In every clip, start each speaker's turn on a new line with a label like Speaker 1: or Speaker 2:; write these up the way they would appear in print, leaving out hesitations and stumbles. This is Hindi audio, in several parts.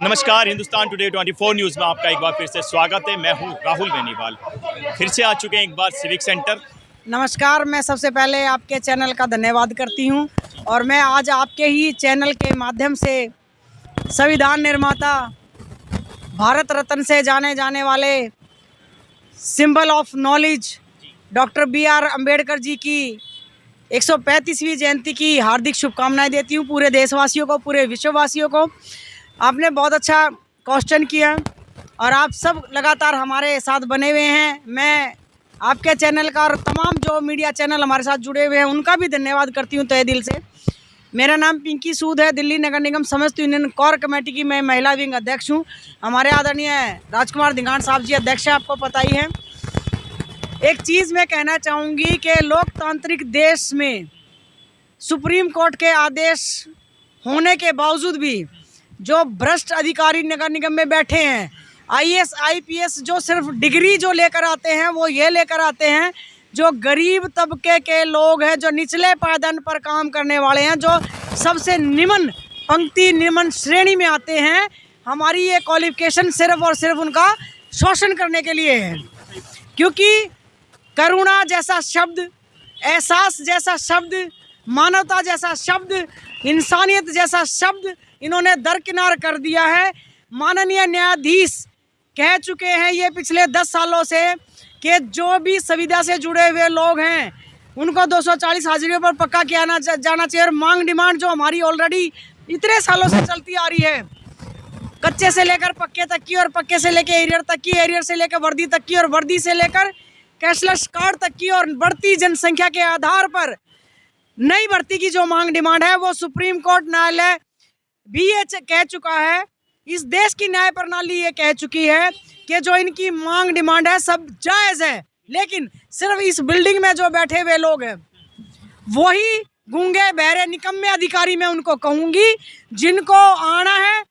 Speaker 1: नमस्कार, हिंदुस्तान टुडे 24 न्यूज़ में आपका एक बार फिर से स्वागत है। मैं हूं राहुल बेनीवाल। फिर से आ चुके हैं एक बार सिविक सेंटर।
Speaker 2: नमस्कार, मैं सबसे पहले आपके चैनल का धन्यवाद करती हूं और मैं आज आपके ही चैनल के माध्यम से संविधान निर्माता, भारत रत्न से जाने जाने वाले symbol of knowledge doctor B.R. Ambedkar ji की 135वीं जयंती की हार्दिक शुभकामनाएं देती हूं पूरे देशवासियों को, पूरे विश्ववासियों को। आपने बहुत अच्छा क्वेश्चन किया और आप सब लगातार हमारे साथ बने हुए हैं। मैं आपके चैनल का और तमाम जो मीडिया चैनल हमारे साथ जुड़े हुए हैं उनका भी धन्यवाद करती हूं तहे दिल से। मेरा नाम पिंकी सूद है, दिल्ली नगर निगम समस्त यूनियन कोर कमेटी की मैं महिला विंग अध्यक्ष हूं। हमारे आदरणीय राजकुमार धिंगान साहब जी अध्यक्ष हैं, आपको पता ही है। एक चीज़ मैं कहना चाहूँगी कि लोकतांत्रिक देश में सुप्रीम कोर्ट के आदेश होने के बावजूद भी जो भ्रष्ट अधिकारी नगर निगम में बैठे हैं, IAS IPS जो सिर्फ डिग्री जो लेकर आते हैं वो ये लेकर आते हैं, जो गरीब तबके के लोग हैं, जो निचले पायदान पर काम करने वाले हैं, जो सबसे निम्न पंक्ति निम्न श्रेणी में आते हैं, हमारी ये क्वालिफिकेशन सिर्फ और सिर्फ उनका शोषण करने के लिए है। क्योंकि करुणा जैसा शब्द, एहसास जैसा शब्द, मानवता जैसा शब्द, इंसानियत जैसा शब्द इन्होंने दरकिनार कर दिया है। माननीय न्यायाधीश कह चुके हैं ये पिछले 10 सालों से कि जो भी संविदा से जुड़े हुए लोग हैं उनको 240 हाजिरियों पर पक्का किया जाना चाहिए। और मांग डिमांड जो हमारी ऑलरेडी इतने सालों से चलती आ रही है, कच्चे से लेकर पक्के तक की और पक्के से लेकर एरियर तक की, एरियर से लेकर वर्दी तक की और वर्दी से लेकर कैशलेस कार्ड तक की, और बढ़ती जनसंख्या के आधार पर नई भर्ती की जो मांग डिमांड है वो सुप्रीम कोर्ट न्यायालय भी ये कह चुका है, इस देश की न्याय प्रणाली ये कह चुकी है कि जो इनकी मांग डिमांड है सब जायज़ है। लेकिन सिर्फ इस बिल्डिंग में जो बैठे हुए लोग हैं वही गूंगे बहरे निकम्मे अधिकारी मैं उनको कहूँगी, जिनको आना है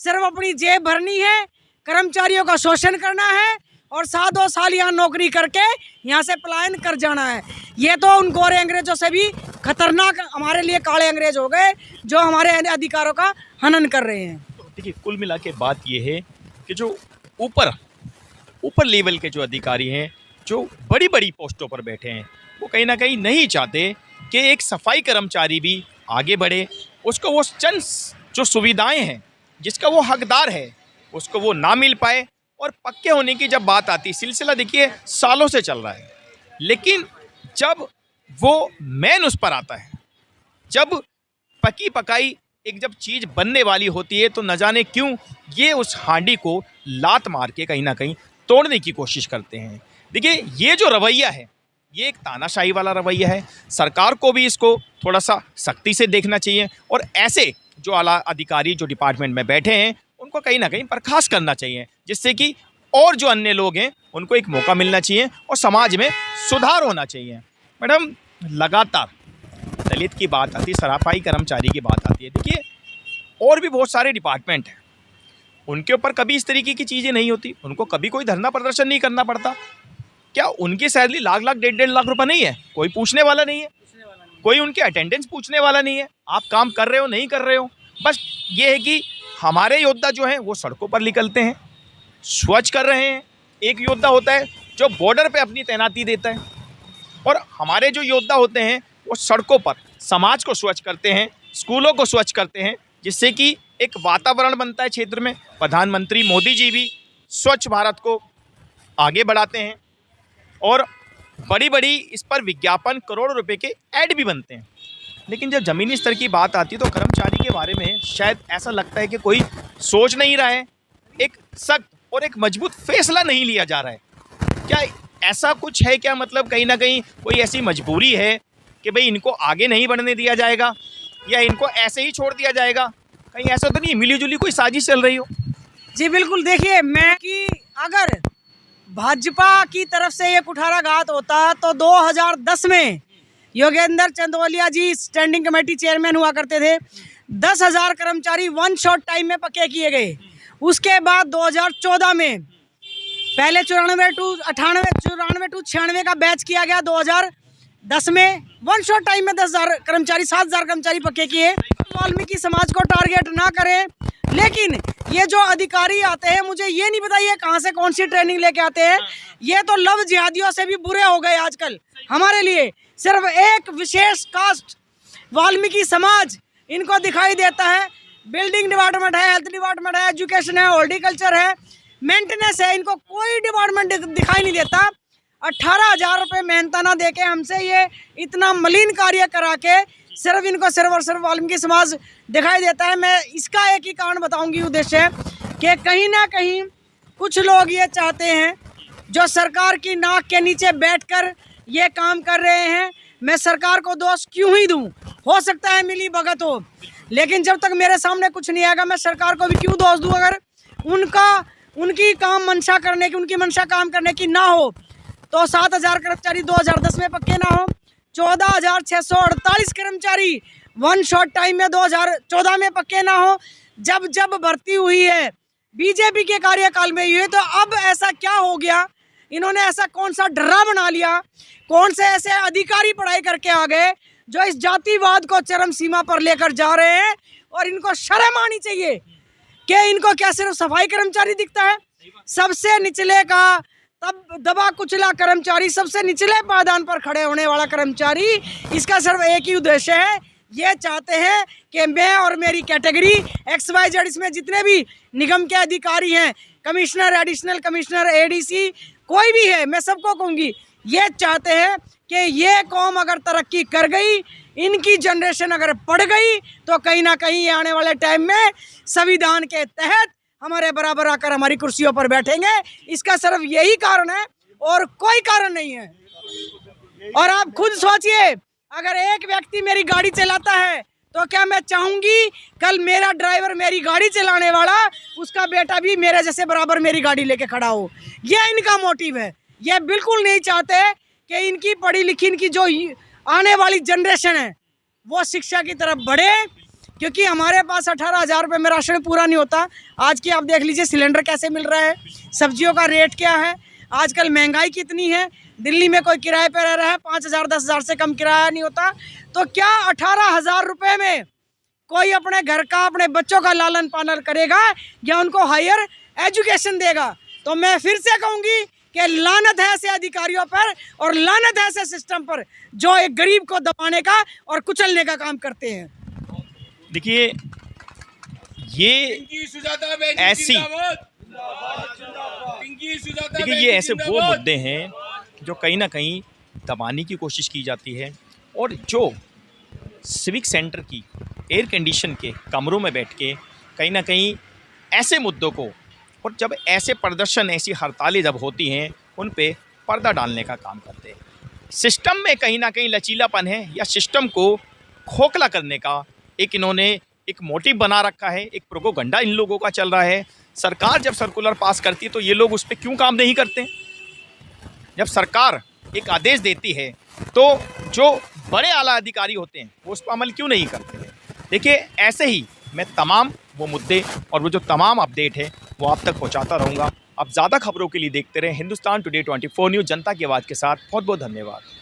Speaker 2: सिर्फ अपनी जेब भरनी है, कर्मचारियों का शोषण करना है और 7-2 साल यहाँ नौकरी करके यहाँ से पलायन कर जाना है। ये तो उन गोरे अंग्रेजों से भी खतरनाक हमारे लिए काले अंग्रेज हो गए जो हमारे अधिकारों का हनन कर रहे हैं।
Speaker 1: देखिए, कुल मिला के बात ये है कि जो ऊपर लेवल के जो अधिकारी हैं, जो बड़ी बड़ी पोस्टों पर बैठे हैं, वो कहीं ना कहीं नहीं चाहते कि एक सफाई कर्मचारी भी आगे बढ़े, उसको वो चंद जो सुविधाएं हैं जिसका वो हकदार है उसको वो ना मिल पाए। और पक्के होने की जब बात आती, सिलसिला देखिए सालों से चल रहा है, लेकिन जब वो मैन उस पर आता है, जब पकी पकाई एक जब चीज़ बनने वाली होती है, तो न जाने क्यों ये उस हांडी को लात मार के कहीं ना कहीं तोड़ने की कोशिश करते हैं। देखिए, ये जो रवैया है ये एक तानाशाही वाला रवैया है। सरकार को भी इसको थोड़ा सा सख्ती से देखना चाहिए और ऐसे जो आला अधिकारी जो डिपार्टमेंट में बैठे हैं उनको कहीं ना कहीं बर्खास्त करना चाहिए, जिससे कि और जो अन्य लोग हैं उनको एक मौका मिलना चाहिए और समाज में सुधार होना चाहिए। मैडम, लगातार दलित की बात आती है, सफाई कर्मचारी की बात आती है। देखिए, और भी बहुत सारे डिपार्टमेंट हैं, उनके ऊपर कभी इस तरीके की चीज़ें नहीं होती, उनको कभी कोई धरना प्रदर्शन नहीं करना पड़ता। क्या उनकी सैलरी लाख लाख 1.5 लाख रुपये नहीं है? कोई पूछने वाला नहीं है, कोई उनके अटेंडेंस पूछने वाला नहीं है, आप काम कर रहे हो नहीं कर रहे हो। बस ये है कि हमारे योद्धा जो हैं वो सड़कों पर निकलते हैं, स्वच्छ कर रहे हैं। एक योद्धा होता है जो बॉर्डर पे अपनी तैनाती देता है, और हमारे जो योद्धा होते हैं वो सड़कों पर समाज को स्वच्छ करते हैं, स्कूलों को स्वच्छ करते हैं, जिससे कि एक वातावरण बनता है क्षेत्र में। प्रधानमंत्री मोदी जी भी स्वच्छ भारत को आगे बढ़ाते हैं और बड़ी बड़ी इस पर विज्ञापन, करोड़ों रुपए के ऐड भी बनते हैं। लेकिन जब ज़मीनी स्तर की बात आती है तो कर्मचारी के बारे में शायद ऐसा लगता है कि कोई सोच नहीं रहा है, एक सख्त और एक मजबूत फैसला नहीं लिया जा रहा है। क्या ऐसा कुछ है क्या? मतलब कहीं ना कहीं कोई ऐसी मजबूरी है कि भाई इनको आगे नहीं बढ़ने दिया जाएगा या इनको ऐसे ही छोड़ दिया जाएगा? कहीं ऐसा तो नहीं मिलीजुली कोई साजिश चल रही हो?
Speaker 2: जी बिल्कुल, देखिए, मैं कि अगर भाजपा की तरफ से ये कुठाराघात होता तो 2010 में योगेंद्र चंदोलिया जी स्टैंडिंग कमेटी चेयरमैन हुआ करते थे। 10,000 कर्मचारी 1 शॉट टाइम में पक्के किए गए। उसके बाद 2014 में पहले 94 टू 96 का बैच किया गया। 2010 में 1 शॉट टाइम में 10,000 कर्मचारी 7,000 कर्मचारी पक्के किए। वाल्मीकि समाज को टारगेट ना करें, लेकिन ये जो अधिकारी आते हैं, मुझे ये नहीं पता ये कहाँ से कौन सी ट्रेनिंग लेके आते हैं। ये तो लव जिहादियों से भी बुरे हो गए आजकल हमारे लिए। सिर्फ एक विशेष कास्ट वाल्मीकि समाज इनको दिखाई देता है। बिल्डिंग डिपार्टमेंट है, हेल्थ डिपार्टमेंट है, एजुकेशन है, हॉर्टिकल्चर है, मेंटेनेंस है, इनको कोई डिपार्टमेंट दिखाई नहीं देता। 18,000 रुपये मेहनताना दे के हमसे ये इतना मलिन कार्य करा के सिर्फ इनको सिर्फ और सिर्फ वाल्मीकि समाज दिखाई देता है। मैं इसका एक ही कारण बताऊंगी, उद्देश्य कि कहीं ना कहीं कुछ लोग ये चाहते हैं जो सरकार की नाक के नीचे बैठकर ये काम कर रहे हैं। मैं सरकार को दोष क्यों ही दूं, हो सकता है मिली भगत हो, लेकिन जब तक मेरे सामने कुछ नहीं आएगा मैं सरकार को भी क्यों दोष दूं। अगर उनकी काम मंशा करने की, उनकी मंशा काम करने की ना हो तो 7,000 कर्मचारी 2010 में पक्के ना हो, 14,648 कर्मचारी वन शॉट टाइम में 2014 में पक्के ना हो। जब जब भर्ती हुई है बीजेपी के कार्यकाल में हुई है, तो अब ऐसा क्या हो गया, इन्होंने ऐसा कौन सा डर्रा बना लिया, कौन से ऐसे अधिकारी पढ़ाई करके आ गए जो इस जातिवाद को चरम सीमा पर लेकर जा रहे हैं। और इनको शर्म आनी चाहिए कि इनको क्या सिर्फ सफाई कर्मचारी दिखता है। सबसे निचले का तब दबा कुचला कर्मचारी, सबसे निचले पायदान पर खड़े होने वाला कर्मचारी, इसका सिर्फ एक ही उद्देश्य है, ये चाहते हैं कि मैं और मेरी कैटेगरी XYZ, इसमें जितने भी निगम के अधिकारी हैं, कमिश्नर, एडिशनल कमिश्नर, ADC, कोई भी है, मैं सबको कहूँगी, ये चाहते हैं कि ये कौम अगर तरक्की कर गई, इनकी जनरेशन अगर पढ़ गई, तो कहीं ना कहीं आने वाले टाइम में संविधान के तहत हमारे बराबर आकर हमारी कुर्सियों पर बैठेंगे। इसका सिर्फ यही कारण है और कोई कारण नहीं है। और आप खुद सोचिए, अगर एक व्यक्ति मेरी गाड़ी चलाता है तो क्या मैं चाहूँगी कल मेरा ड्राइवर, मेरी गाड़ी चलाने वाला, उसका बेटा भी मेरे जैसे बराबर मेरी गाड़ी लेके खड़ा हो। ये इनका मोटिव है। ये बिल्कुल नहीं चाहते कि इनकी पढ़ी लिखी, इनकी जो आने वाली जनरेशन है वो शिक्षा की तरफ बढ़े, क्योंकि हमारे पास 18,000 रुपये में राशन पूरा नहीं होता। आज की आप देख लीजिए सिलेंडर कैसे मिल रहा है, सब्जियों का रेट क्या है, आजकल महंगाई कितनी है। दिल्ली में कोई किराए पर रह रहा है, 5,000 10,000 से कम किराया नहीं होता। तो क्या 18,000 रुपये में कोई अपने घर का, अपने बच्चों का लालन पालन करेगा या उनको हायर एजुकेशन देगा? तो मैं फिर से कहूँगी कि लानत है ऐसे अधिकारियों पर और लानत है ऐसे सिस्टम पर जो एक गरीब को दबाने का और कुचलने का काम करते हैं।
Speaker 1: देखिए, ये ऐसी, देखिए ये ऐसे वो मुद्दे हैं जो कहीं ना कहीं दबाने की कोशिश की जाती है, और जो सिविक सेंटर की एयर कंडीशन के कमरों में बैठ के कहीं ना कहीं ऐसे मुद्दों को, और जब ऐसे प्रदर्शन, ऐसी हड़तालें जब होती हैं, उन पे पर्दा डालने का काम करते हैं। सिस्टम में कहीं ना कहीं लचीलापन है, या सिस्टम को खोखला करने का एक इन्होंने एक मोटिव बना रखा है, एक प्रोपोगंडा इन लोगों का चल रहा है। सरकार जब सर्कुलर पास करती है तो ये लोग उस पर क्यों काम नहीं करते? जब सरकार एक आदेश देती है तो जो बड़े आला अधिकारी होते हैं वो उस पर अमल क्यों नहीं करते हैं? देखिए, ऐसे ही मैं तमाम वो मुद्दे और वो जो तमाम अपडेट है वो आप तक पहुंचाता रहूँगा। आप ज़्यादा खबरों के लिए देखते रहें हिंदुस्तान टुडे 24 न्यूज़, जनता की आवाज़ के साथ। बहुत बहुत धन्यवाद।